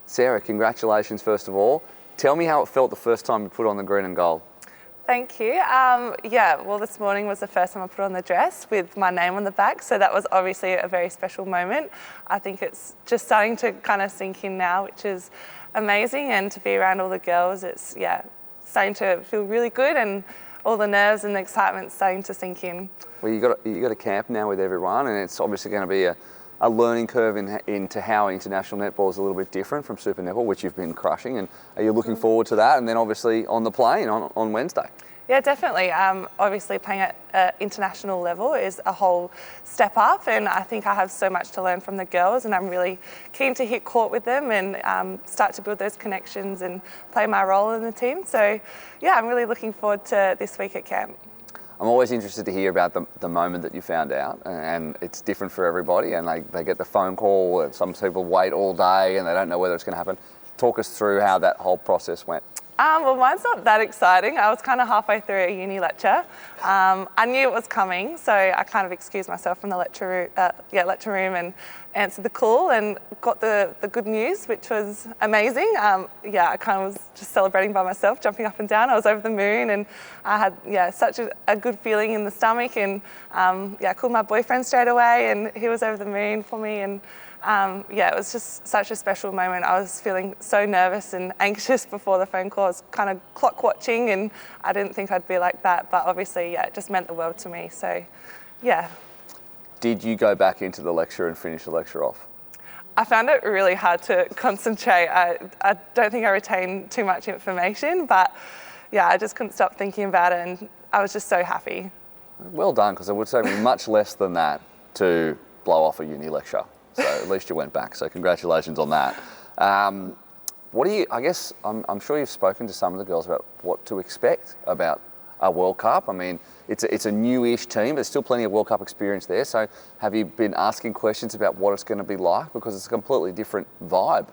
Sarah, congratulations first of all. Tell me how it felt the first time you put on the green and gold. Thank you. Well, this morning was the first time I put on the dress with my name on the back, so that was obviously a very special moment. I think it's just starting to kind of sink in now, which is amazing, and to be around all the girls, it's starting to feel really good, and all the nerves and the excitement starting to sink in. Well, you got a camp now with everyone, and it's obviously going to be a learning curve into how international netball is a little bit different from Super Netball, which you've been crushing. And are you looking forward to that? And then obviously on the plane on Wednesday. Yeah, definitely. Obviously playing at an international level is a whole step up, and I think I have so much to learn from the girls, and I'm really keen to hit court with them and start to build those connections and play my role in the team. So yeah, I'm really looking forward to this week at camp. I'm always interested to hear about the moment that you found out, and it's different for everybody, and they get the phone call. Some people wait all day and they don't know whether it's going to happen. Talk us through how that whole process went. Well, mine's not that exciting. I was kind of halfway through a uni lecture. I knew it was coming, so I kind of excused myself from the lecture room and answered the call and got the good news, which was amazing. I kind of was just celebrating by myself, jumping up and down. I was over the moon, and I had such a good feeling in the stomach, and I called my boyfriend straight away, and he was over the moon for me, and it was just such a special moment. I was feeling so nervous and anxious before the phone call. I was kind of clock watching, and I didn't think I'd be like that, but obviously, it just meant the world to me. So, yeah. Did you go back into the lecture and finish the lecture off? I found it really hard to concentrate. I don't think I retained too much information, but I just couldn't stop thinking about it, and I was just so happy. Well done, because it would take me much less than that to blow off a uni lecture. So at least you went back. So congratulations on that. I'm sure you've spoken to some of the girls about what to expect about a World Cup. I mean, it's a newish team. There's still plenty of World Cup experience there. So have you been asking questions about what it's going to be like? Because it's a completely different vibe.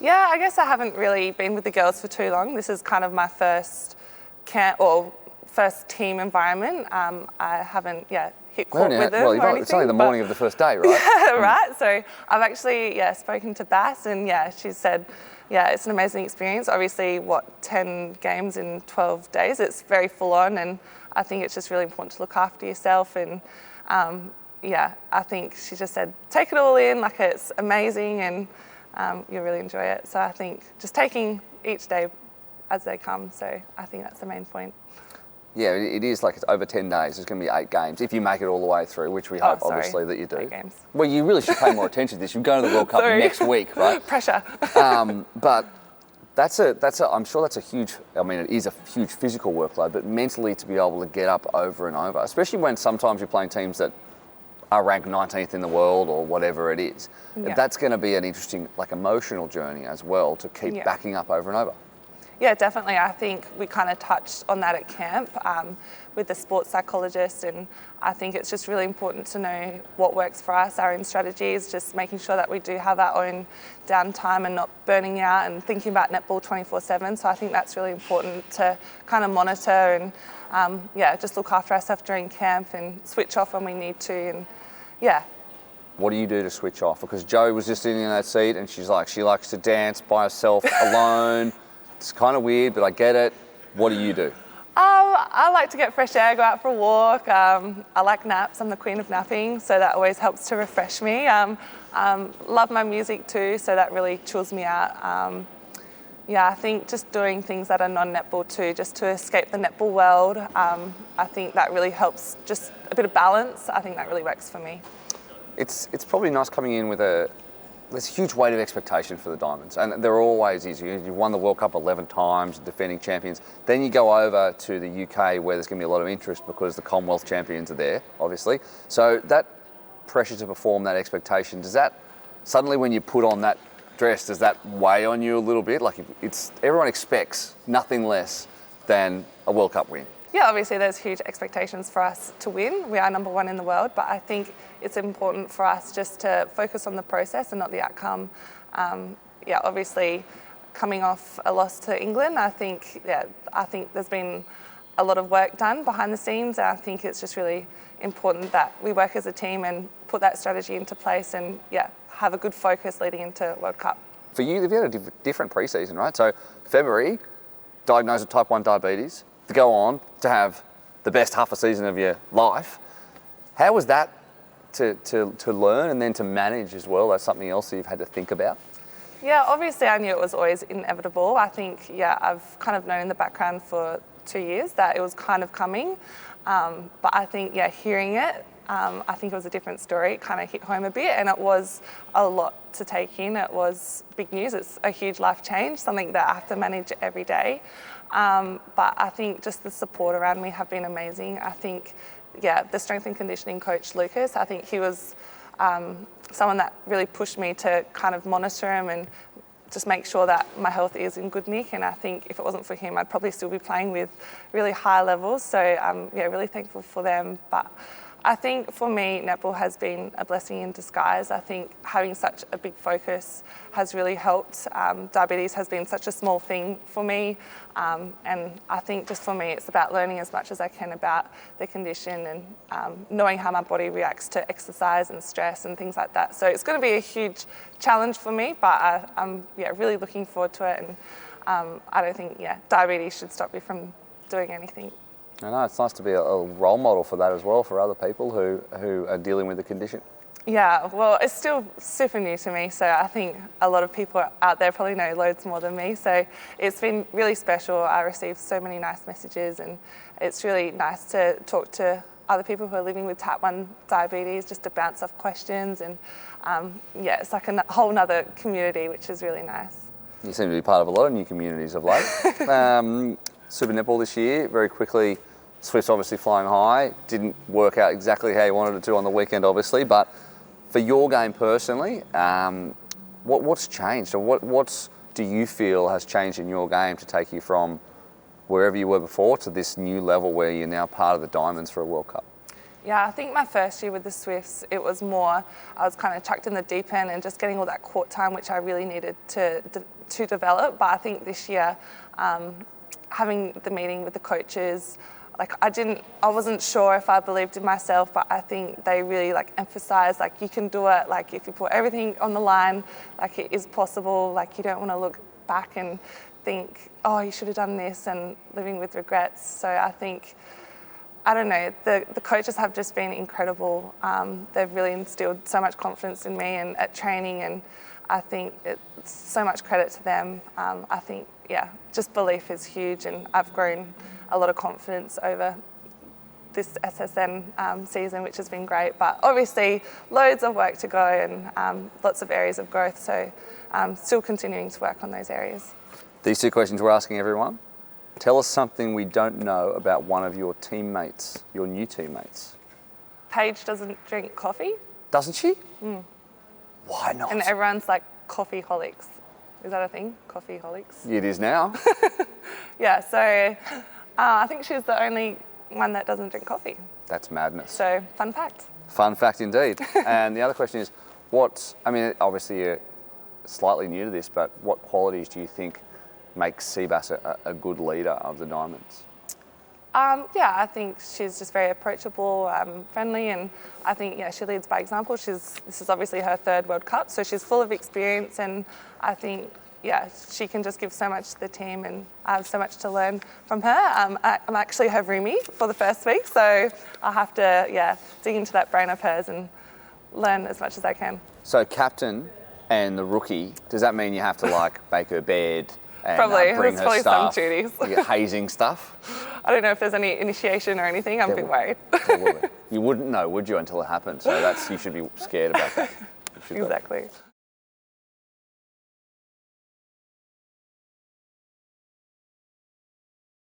Yeah, I guess I haven't really been with the girls for too long. This is kind of my first camp or first team environment. I haven't hit court with them or anything. It's only the morning of the first day, right? Yeah, right. So I've actually spoken to Bass, and she said it's an amazing experience. Obviously, 10 games in 12 days, it's very full on, and I think it's just really important to look after yourself, and I think she just said take it all in, like it's amazing, and you'll really enjoy it. So I think just taking each day as they come, so I think that's the main point. Yeah, it is like it's over 10 days. There's going to be 8 games if you make it all the way through, which we hope, obviously, that you do. 8 games. Well, you really should pay more attention to this. You're going to the World Cup next week, right? Pressure. But I'm sure that's a huge, it is a huge physical workload, but mentally to be able to get up over and over, especially when sometimes you're playing teams that are ranked 19th in the world or whatever it is. Yeah. That's going to be an interesting, emotional journey as well to keep backing up over and over. Yeah, definitely. I think we kind of touched on that at camp with the sports psychologist, and I think it's just really important to know what works for us, our own strategies, just making sure that we do have our own downtime and not burning out and thinking about netball 24/7. So I think that's really important to kind of monitor and just look after ourselves during camp and switch off when we need to. And what do you do to switch off? Because Jo was just sitting in that seat and she's like, she likes to dance by herself alone. It's kind of weird, but I get it. What do you do? I like to get fresh air, go out for a walk. I like naps. I'm the queen of napping, so that always helps to refresh me. Love my music too, so that really chills me out. I think just doing things that are non-netball too, just to escape the netball world. I think that really helps, just a bit of balance. I think that really works for me. It's probably nice coming in with there's a huge weight of expectation for the Diamonds, and there always is. You've won the World Cup 11 times, defending champions. Then you go over to the UK where there's going to be a lot of interest because the Commonwealth champions are there, obviously. So that pressure to perform, that expectation, does that suddenly when you put on that dress, does that weigh on you a little bit? Like everyone expects nothing less than a World Cup win. Yeah, obviously there's huge expectations for us to win. We are number 1 in the world, but I think it's important for us just to focus on the process and not the outcome. Obviously coming off a loss to England, I think there's been a lot of work done behind the scenes. And I think it's just really important that we work as a team and put that strategy into place and have a good focus leading into World Cup. for you, you've had a different pre-season, right? So February, diagnosed with type 1 diabetes, to go on to have the best half a season of your life. How was that to learn and then to manage as well? That's something else that you've had to think about? Yeah, obviously I knew it was always inevitable. I think, I've kind of known in the background for 2 years that it was kind of coming. But I think, hearing it, I think it was a different story. It kind of hit home a bit, and it was a lot to take in. It was big news. It's a huge life change, something that I have to manage every day. But I think just the support around me have been amazing. I think, the strength and conditioning coach, Lucas, I think he was someone that really pushed me to kind of monitor him and just make sure that my health is in good nick. And I think if it wasn't for him, I'd probably still be playing with really high levels. So I'm really thankful for them. But I think for me, netball has been a blessing in disguise. I think having such a big focus has really helped. Diabetes has been such a small thing for me. And I think just for me, it's about learning as much as I can about the condition and knowing how my body reacts to exercise and stress and things like that. So it's going to be a huge challenge for me, but I'm really looking forward to it. And I don't think diabetes should stop me from doing anything. I know, it's nice to be a role model for that as well, for other people who are dealing with the condition. Yeah, well, it's still super new to me, so I think a lot of people out there probably know loads more than me, so it's been really special. I received so many nice messages, and it's really nice to talk to other people who are living with type 1 diabetes, just to bounce off questions, and it's like a whole nother community, which is really nice. You seem to be part of a lot of new communities of late. Super Netball this year, very quickly, Swift's obviously flying high. Didn't work out exactly how you wanted it to on the weekend, obviously, but for your game personally, what's changed? Or what do you feel has changed in your game to take you from wherever you were before to this new level where you're now part of the Diamonds for a World Cup? Yeah, I think my first year with the Swifts, it was more, I was kind of chucked in the deep end and just getting all that court time, which I really needed to develop. But I think this year, having the meeting with the coaches, I wasn't sure if I believed in myself, but I think they really emphasised you can do it. If you put everything on the line, it is possible. You don't want to look back and think, oh, you should have done this, and living with regrets. So I think, I don't know, the coaches have just been incredible. They've really instilled so much confidence in me and at training, and I think it's so much credit to them. I think, just belief is huge, and I've grown a lot of confidence over this SSN season, which has been great. But obviously, loads of work to go and lots of areas of growth. So still continuing to work on those areas. These two questions we're asking everyone. Tell us something we don't know about one of your teammates, your new teammates. Paige doesn't drink coffee. Doesn't she? Mm. Why not? And everyone's like coffeeholics. Is that a thing? Coffeeholics? It is now. Yeah, so I think she's the only one that doesn't drink coffee. That's madness. So, fun fact. Fun fact indeed. And the other question is, obviously you're slightly new to this, but what qualities do you think makes Bassett a good leader of the Diamonds? I think she's just very approachable, friendly, and I think she leads by example. This is obviously her third World Cup, so she's full of experience, and I think she can just give so much to the team, and I have so much to learn from her. I'm actually her roomie for the first week, so I'll have to dig into that brain of hers and learn as much as I can. So captain and the rookie, does that mean you have to make her bed? And, probably. Bring There's her probably stuff, some duties. You get hazing stuff? I don't know if there's any initiation or anything. I'm a bit worried. You wouldn't know, would you, until it happened? So you should be scared about that. Exactly.